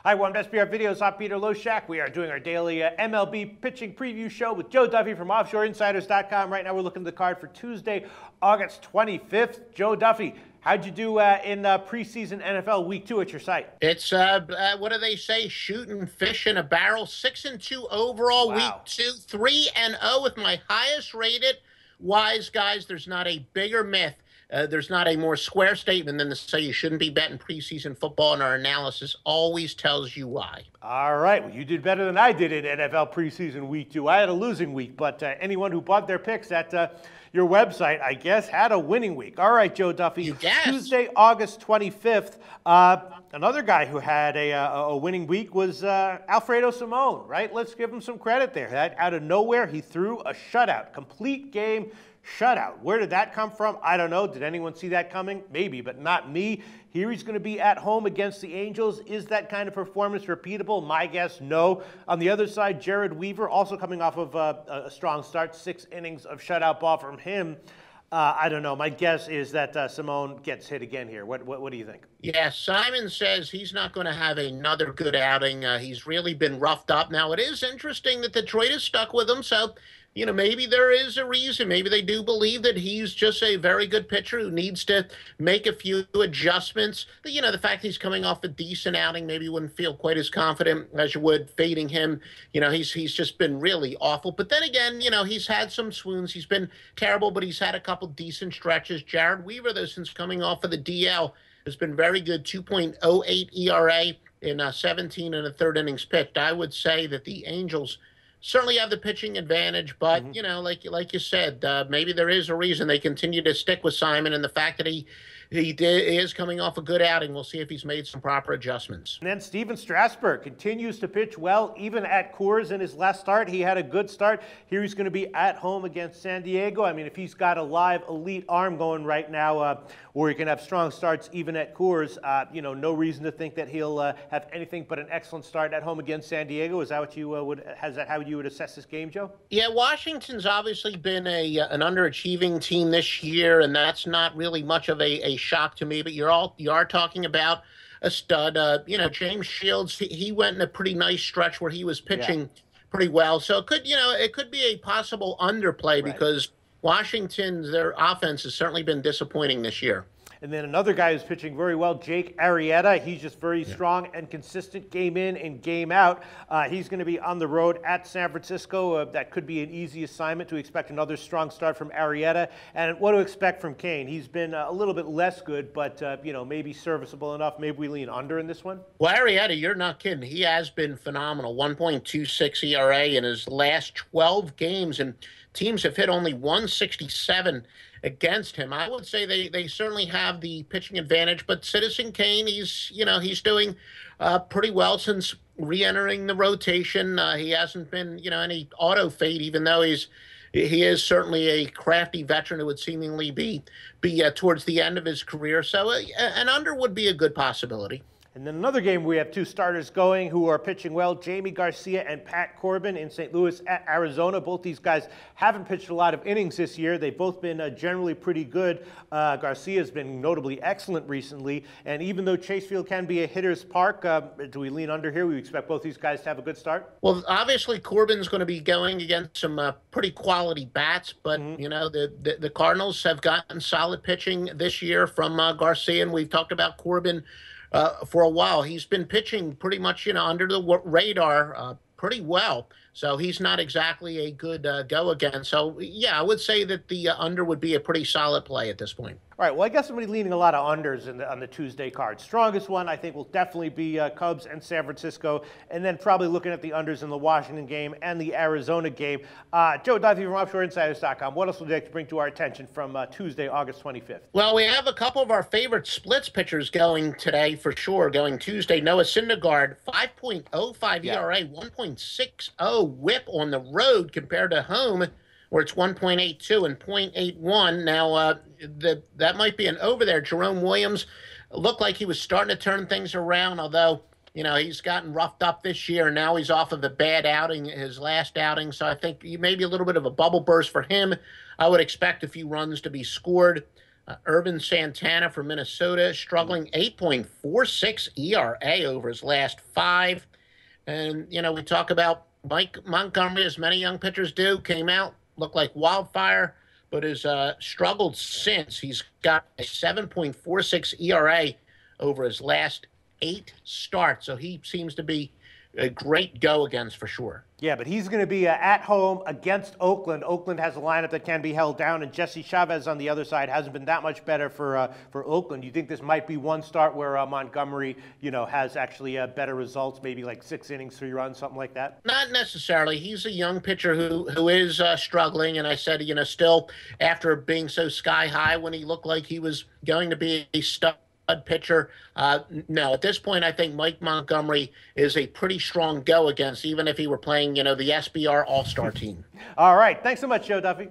Hi, welcome to SBR Videos. I'm Peter Loshak. We are doing our daily MLB pitching preview show with Joe Duffy from OffshoreInsiders.com. Right now we're looking at the card for Tuesday, August 25th. Joe Duffy, how'd you do in preseason NFL Week 2 at your site? It's, what do they say? Shooting fish in a barrel. 6-2 overall. Wow. Week 2, 3-0 with my highest rated. Wise guys, there's not a bigger myth. There's not a more square statement than to say you shouldn't be betting preseason football, and our analysis always tells you why. All right. Well, you did better than I did in NFL preseason Week 2. I had a losing week, but anyone who bought their picks at your website, I guess, had a winning week. All right, Joe Duffy. You guessed. Tuesday, August 25th. Another guy who had a winning week was Alfredo Simone, right? Let's give him some credit there. Out of nowhere, he threw a shutout, complete game shutout. Where did that come from? I don't know. Did anyone see that coming? Maybe, but not me. Here he's going to be at home against the Angels. Is that kind of performance repeatable? My guess, no. On the other side, Jared Weaver, also coming off of a strong start, 6 innings of shutout ball from him. I don't know. My guess is that Simone gets hit again here. What do you think? Yeah, Simon says he's not going to have another good outing. He's really been roughed up. Now, it is interesting that Detroit is stuck with him, so maybe there is a reason. Maybe they do believe that he's just a very good pitcher who needs to make a few adjustments. The fact he's coming off a decent outing, maybe you wouldn't feel quite as confident as you would fading him. He's just been really awful. But then again, he's had some swoons. He's been terrible, but he's had a couple decent stretches. Jared Weaver, though, since coming off of the DL, has been very good, 2.08 ERA in 17 and a third innings pitched. I would say that the Angels certainly have the pitching advantage, but, like you said, maybe there is a reason they continue to stick with Simon, and the fact that he is coming off a good outing. We'll see if he's made some proper adjustments. And then Steven Strasburg continues to pitch well, even at Coors in his last start. He had a good start. Here he's going to be at home against San Diego. I mean, if he's got a live elite arm going right now, or he can have strong starts even at Coors, no reason to think that he'll have anything but an excellent start at home against San Diego. Is that what you how you would assess this game, Joe? Yeah, Washington's obviously been an underachieving team this year, and that's not really much of a shock to me. But you are talking about a stud. James Shields, he went in a pretty nice stretch where he was pitching pretty well. So it could be a possible underplay, right? Because their offense has certainly been disappointing this year. And then another guy who's pitching very well, Jake Arrieta. He's just very strong and consistent game in and game out. He's going to be on the road at San Francisco. That could be an easy assignment to expect another strong start from Arrieta. And what to expect from Kane. He's been a little bit less good, but, maybe serviceable enough. Maybe we lean under in this one. Well, Arrieta, you're not kidding. He has been phenomenal. 1.26 ERA in his last 12 games, and teams have hit only 167 against him. I would say they certainly have the pitching advantage, but Citizen Kane, he's doing pretty well since re-entering the rotation. He hasn't been any auto fade, even though he is certainly a crafty veteran who would seemingly be towards the end of his career. So an under would be a good possibility. And then another game, we have two starters going who are pitching well, Jamie Garcia and Pat Corbin in St. Louis at Arizona. Both these guys haven't pitched a lot of innings this year. They've both been generally pretty good. Garcia's been notably excellent recently. And even though Chase Field can be a hitter's park, do we lean under here? We expect both these guys to have a good start? Well, obviously Corbin's going to be going against some pretty quality bats, but, the Cardinals have gotten solid pitching this year from Garcia, and we've talked about Corbin for a while. He's been pitching pretty much, under the radar pretty well. So he's not exactly a good go again. So, yeah, I would say that the under would be a pretty solid play at this point. All right, well, I guess I'm going to be leaning a lot of unders on the Tuesday card. Strongest one, I think, will definitely be Cubs and San Francisco, and then probably looking at the unders in the Washington game and the Arizona game. Joe Duffy from OffshoreInsiders.com, what else would you like to bring to our attention from Tuesday, August 25th? Well, we have a couple of our favorite splits pitchers going today for sure. Going Tuesday, Noah Syndergaard, 5.05 ERA, 1.60 whip on the road compared to home, where it's 1.82 and 0.81. Now, that might be an over there. Jerome Williams looked like he was starting to turn things around, although, he's gotten roughed up this year, and now he's off of a bad outing, his last outing. So I think maybe a little bit of a bubble burst for him. I would expect a few runs to be scored. Urban Santana from Minnesota, struggling 8.46 ERA over his last 5. And, we talk about Mike Montgomery, as many young pitchers do, came out, looked like wildfire, but has struggled since. He's got a 7.46 ERA over his last 8 starts. So he seems to be a great go against for sure. Yeah, but he's going to be at home against Oakland. Oakland has a lineup that can be held down, and Jesse Chavez on the other side hasn't been that much better for Oakland. Do you think this might be one start where Montgomery, has actually better results, maybe like 6 innings, 3 runs, something like that? Not necessarily. He's a young pitcher who is struggling, and I said, still after being so sky high when he looked like he was going to be a stud pitcher. No, at this point, I think Mike Montgomery is a pretty strong go against, even if he were playing, the SBR All-Star team. All right. Thanks so much, Joe Duffy.